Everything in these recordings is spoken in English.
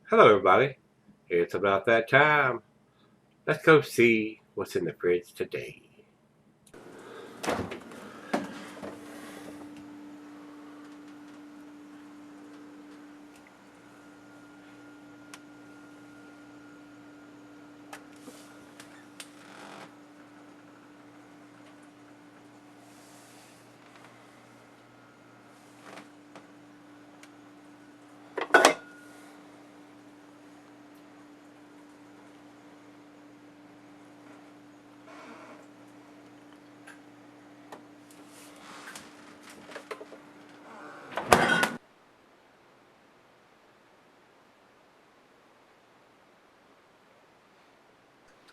Hello, everybody. It's about that time. Let's go see what's in the fridge today.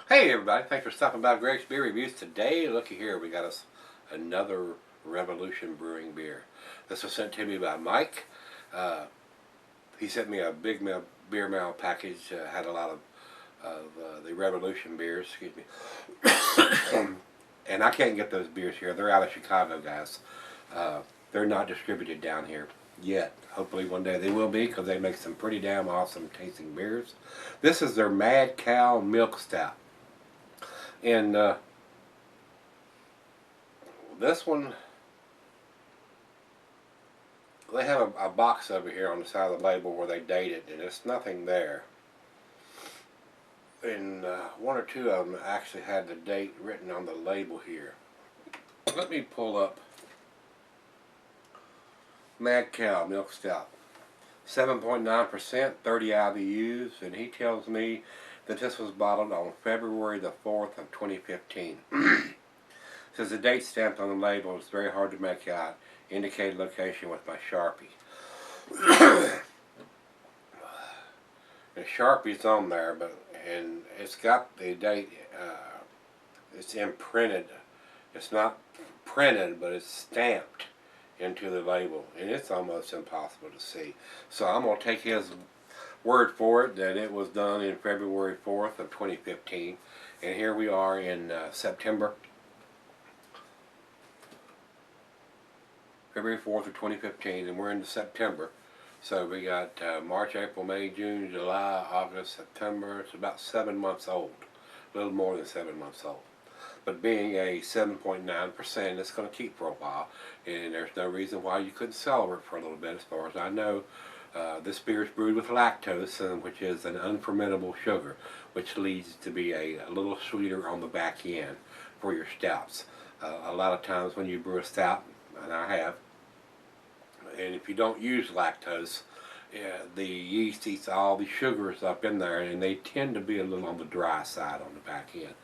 Hey, everybody. Thanks for stopping by Gregsbeerreviews. Today, looky here, we got us another Revolution Brewing beer. This was sent to me by Mike. He sent me a big beer mail package. Had a lot of the Revolution beers, excuse me. And I can't get those beers here. They're out of Chicago, guys. They're not distributed down here yet. Hopefully one day they will be, because they make some pretty damn awesome tasting beers. This is their Mad Cow Milk Stout. And this one, they have a box over here on the side of the label where they date it, and it's nothing there. And one or two of them actually had the date written on the label here. Let me pull up Mad Cow Milk Stout. 7.9%, 30 IBUs, and he tells me that this was bottled on February the 4th of 2015. Says the date stamped on the label is very hard to make out. Indicated location with my Sharpie. The Sharpie's on there, and it's got the date. It's imprinted. It's not printed, but it's stamped into the label, and it's almost impossible to see. So I'm going to take his word for it that it was done in February 4th of 2015, and here we are in September. February 4th of 2015, and we're into September. So we got March, April, May, June, July, August, September. It's about 7 months old, a little more than 7 months old. But being a 7.9%, it's going to keep for a while, and there's no reason why you couldn't sell it for a little bit. As far as I know, this beer is brewed with lactose, which is an unfermentable sugar, which leads to be a little sweeter on the back end for your stouts. A lot of times when you brew a stout, and I have, and if you don't use lactose, the yeast eats all the sugars up in there, and they tend to be a little on the dry side on the back end.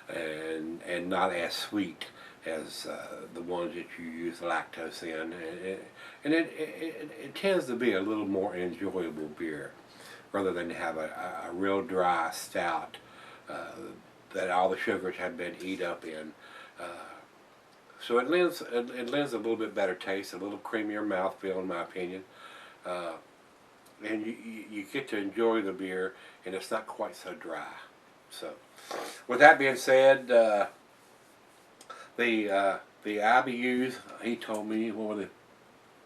And not as sweet as the ones that you use lactose in, and it tends to be a little more enjoyable beer, rather than have a real dry stout that all the sugars have been eat up in. So it lends a little bit better taste, a little creamier mouthfeel, in my opinion. And you get to enjoy the beer, and it's not quite so dry. So, with that being said, the IBUs, he told me, what were they,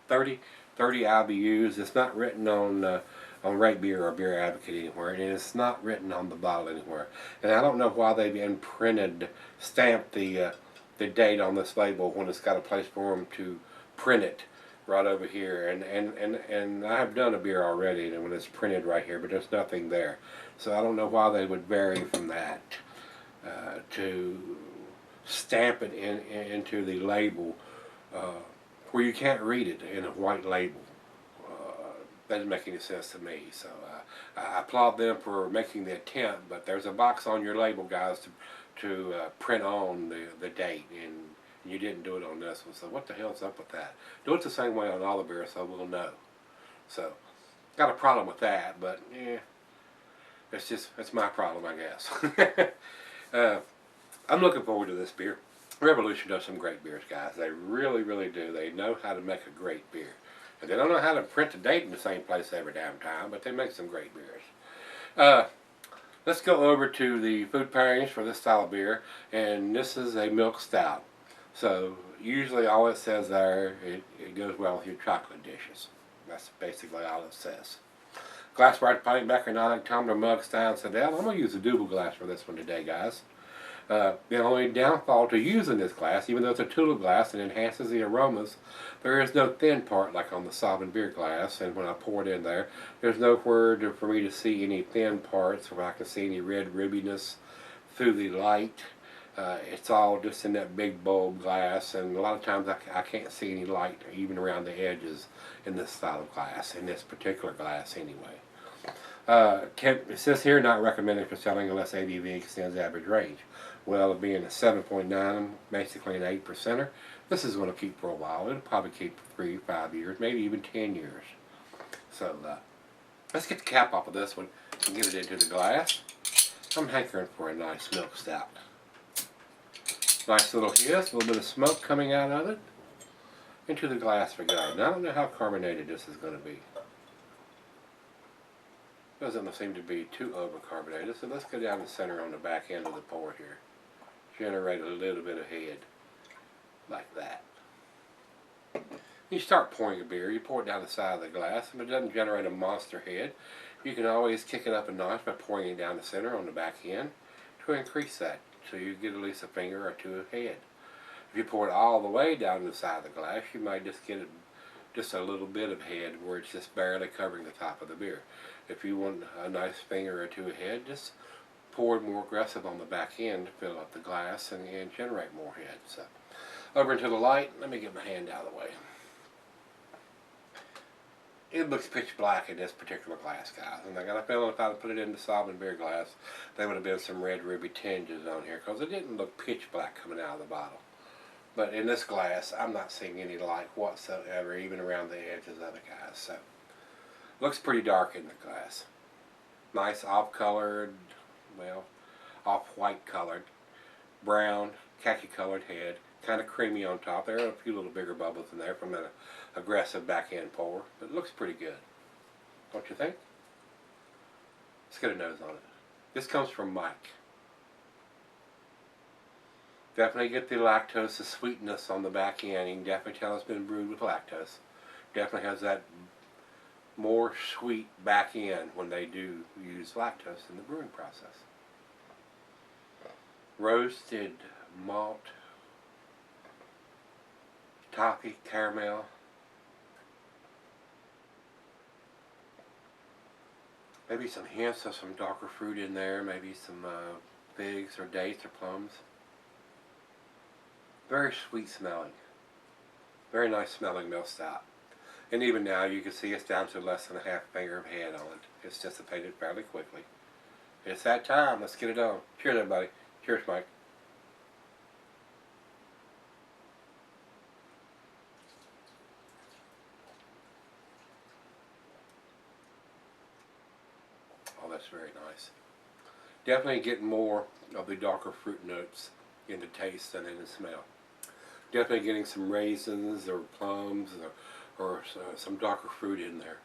30 IBUs. It's not written on Rate Beer or Beer Advocate anywhere, and it's not written on the bottle anywhere. And I don't know why they've stamped the date on this label when it's got a place for them to print it right over here. And I have done a beer already, and when it's printed right here, but there's nothing there. So I don't know why they would vary from that to stamp it into the label where you can't read it in a white label. That doesn't make any sense to me. So I applaud them for making the attempt, but there's a box on your label, guys, to print on the date, and you didn't do it on this one. So what the hell's up with that? Do it the same way on all the beers, so we'll know. So got a problem with that, but yeah, it's my problem, I guess. I'm looking forward to this beer. Revolution does some great beers, guys. They really, really do. They know how to make a great beer. And they don't know how to print the date in the same place every damn time, but they make some great beers. Let's go over to the food pairings for this style of beer, and this is a milk stout. So usually all it says there, it goes well with your chocolate dishes. That's basically all it says. Glassware pint, back tumbler, mug, style, and sit down. I'm going to use a double glass for this one today, guys. The only downfall to using this glass, even though it's a tulip glass and enhances the aromas, there is no thin part like on the sovereign beer glass. And when I pour it in there, there's nowhere for me to see any thin parts where I can see any red ribbiness through the light. It's all just in that big bulb glass, and a lot of times I can't see any light even around the edges in this style of glass, in this particular glass anyway. It says here not recommended for selling unless ABV extends average range. Well, being a 7.9, basically an 8%er, this is going to keep for a while. It'll probably keep for 3, 5 years, maybe even 10 years. So let's get the cap off of this one and get it into the glass. I'm hankering for a nice milk stout. Nice little hiss, a little bit of smoke coming out of it. Into the glass we go. Now I don't know how carbonated this is going to be. Doesn't seem to be too overcarbonated, so let's go down the center on the back end of the pour here. Generate a little bit of head, like that. You start pouring a beer, you pour it down the side of the glass, and it doesn't generate a monster head. You can always kick it up a notch by pouring it down the center on the back end to increase that, so you get at least a finger or two of head. If you pour it all the way down the side of the glass, you might just get just a little bit of head where it's just barely covering the top of the beer. If you want a nice finger or two of head, just pour it more aggressive on the back end to fill up the glass and generate more head. So, over into the light, let me get my hand out of the way. It looks pitch black in this particular glass, guys, and I got a feeling if I'd put it in the sovereign beer glass, there would have been some red ruby tinges on here, because it didn't look pitch black coming out of the bottle. But in this glass, I'm not seeing any light whatsoever, even around the edges of it, guys. So, looks pretty dark in the glass. Nice off-colored, well, off-white colored, brown, khaki-colored head. Kind of creamy on top. There are a few little bigger bubbles in there from an aggressive back-end pour, but it looks pretty good. Don't you think? Let's get a nose on it. This comes from Mike. Definitely get the lactose, the sweetness on the back end. You can definitely tell it's been brewed with lactose. Definitely has that more sweet back end when they do use lactose in the brewing process. Roasted malt, toffee, caramel. Maybe some hints of some darker fruit in there. Maybe some figs or dates or plums. Very sweet smelling. Very nice smelling milk stout. And even now you can see it's down to less than a half finger of head on it. It's dissipated fairly quickly. It's that time. Let's get it on. Cheers, everybody. Cheers, Mike. Oh, that's very nice. Definitely getting more of the darker fruit notes in the taste than in the smell. Definitely getting some raisins or plums or some darker fruit in there.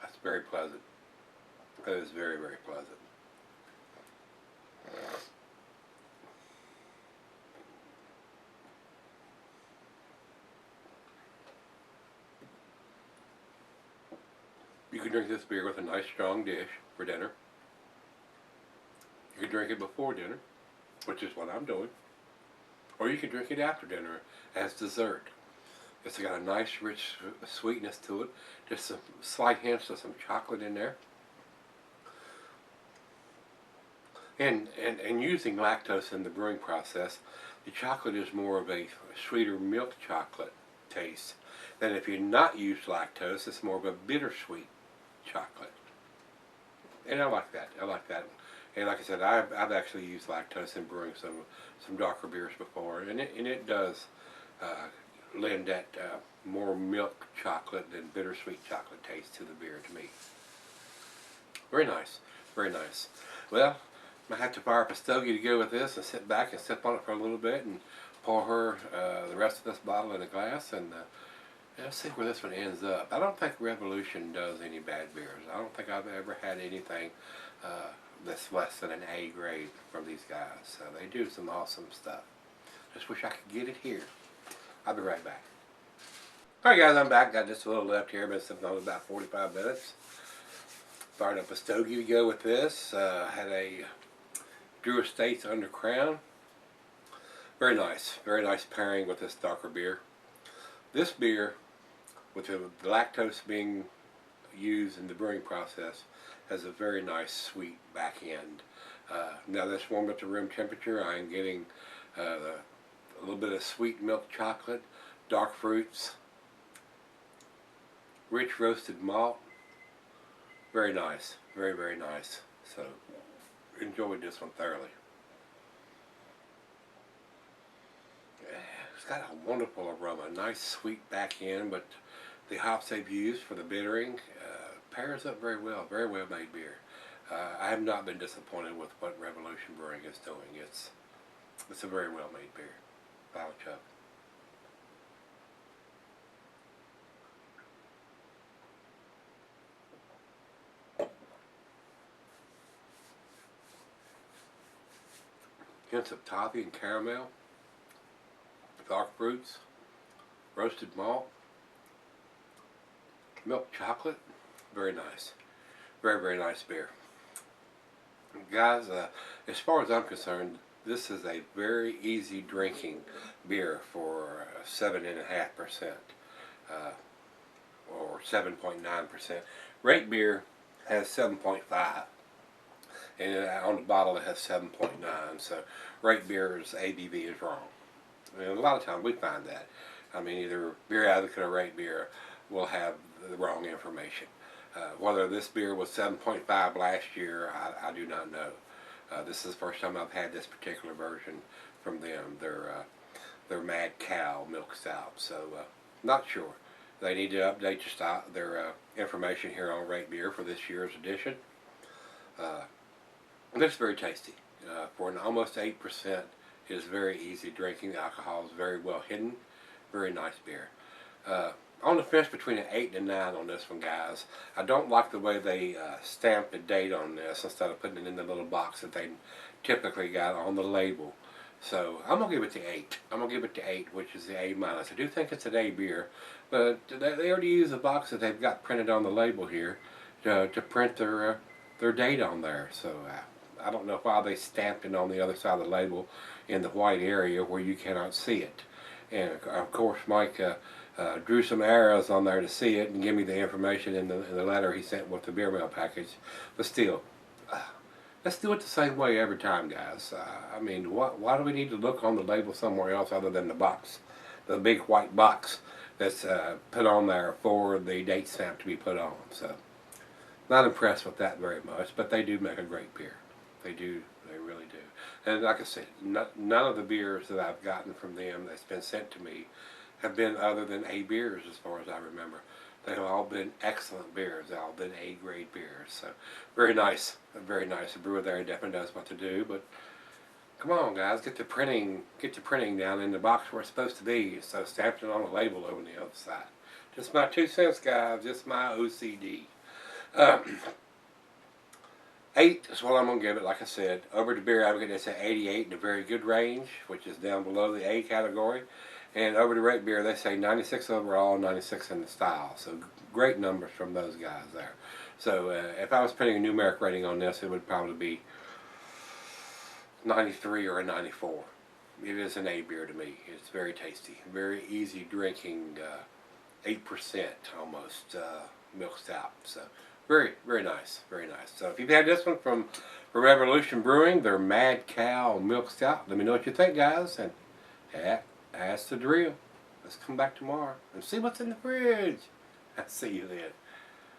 That's very pleasant. That is very, very pleasant. You can drink this beer with a nice strong dish for dinner. You can drink it before dinner, which is what I'm doing. Or you can drink it after dinner as dessert. It's got a nice rich sweetness to it. Just some slight hints of some chocolate in there. And using lactose in the brewing process, the chocolate is more of a sweeter milk chocolate taste than if you not use lactose. It's more of a bittersweet chocolate. And I like that. I like that. And like I said, I've actually used lactose in brewing some darker beers before, and it does lend that more milk chocolate than bittersweet chocolate taste to the beer to me. Very nice. Very nice. Well, I might have to fire up a stogie to go with this and sit back and sip on it for a little bit and pour her the rest of this bottle in a glass and let's see where this one ends up. I don't think Revolution does any bad beers. I don't think I've ever had anything that's less than an A grade from these guys. So they do some awesome stuff. Just wish I could get it here. I'll be right back. Alright guys, I'm back. Got just a little left here. Been sitting on about 45 minutes. Fired up a stogie to go with this. Had a Drew Estates Under Crown. Very nice pairing with this darker beer. This beer, with the lactose being used in the brewing process, has a very nice sweet back end. Now that's warmed up to room temperature. I am getting a little bit of sweet milk chocolate, dark fruits, rich roasted malt. Very nice, very nice. So enjoyed this one thoroughly. It's got a wonderful aroma, nice sweet back end, but the hops they've used for the bittering pairs up very well made beer. I have not been disappointed with what Revolution Brewing is doing. It's a very well made beer. Final chug. Hints of toffee and caramel, dark fruits, roasted malt, milk chocolate. Very nice. Very nice beer. Guys, as far as I'm concerned, this is a very easy drinking beer for 7.5%, or 7.9%. Rate beer has 7.5. And on the bottle it has 7.9, so Rate Beer's ABV is wrong. And a lot of times we find that. I mean, either Beer Advocate or Rate Beer will have the wrong information. Whether this beer was 7.5 last year, I do not know. This is the first time I've had this particular version from them. Their Mad Cow Milk Stout, so not sure. They need to update their information here on Rate Beer for this year's edition. It's very tasty. For an almost 8%, it is very easy drinking. The alcohol is very well hidden. Very nice beer. On the fence between an 8 and a 9 on this one, guys. I don't like the way they stamped the date on this instead of putting it in the little box that they typically got on the label. So I'm going to give it the 8. I'm going to give it the 8, which is the A-. I do think it's an A beer, but they already use the box that they've got printed on the label here to print their date on there. So I don't know why they stamped it on the other side of the label in the white area where you cannot see it. And of course Mike drew some arrows on there to see it and give me the information in the letter he sent with the beer mail package. But still, let's do it the same way every time, guys. I mean, why do we need to look on the label somewhere else other than the box, the big white box that's put on there for the date stamp to be put on? So, not impressed with that very much, but they do make a great beer. They do. They really do. And like I said, none of the beers that I've gotten from them that's been sent to me have been other than A beers as far as I remember. They've all been excellent beers. They've all been A grade beers. So very nice. Very nice. The brewer there definitely knows what to do. But come on, guys, get the printing down in the box where it's supposed to be. So stamped it on a label over the other side. Just my 2 cents, guys. Just my OCD. 8 is what I'm going to give it. Like I said, over to Beer Advocate, it's at 88 in a very good range, which is down below the A category. And over to Rate Beer, they say 96 overall, 96 in the style. So great numbers from those guys there. So if I was putting a numeric rating on this, it would probably be 93 or a 94. It is an A beer to me. It's very tasty, very easy drinking, 8% almost milk stout. So very nice, very nice. So if you've had this one from Revolution Brewing, their Mad Cow Milk Stout, let me know what you think, guys. And that's the drill. Let's come back tomorrow and see what's in the fridge. I'll see you then.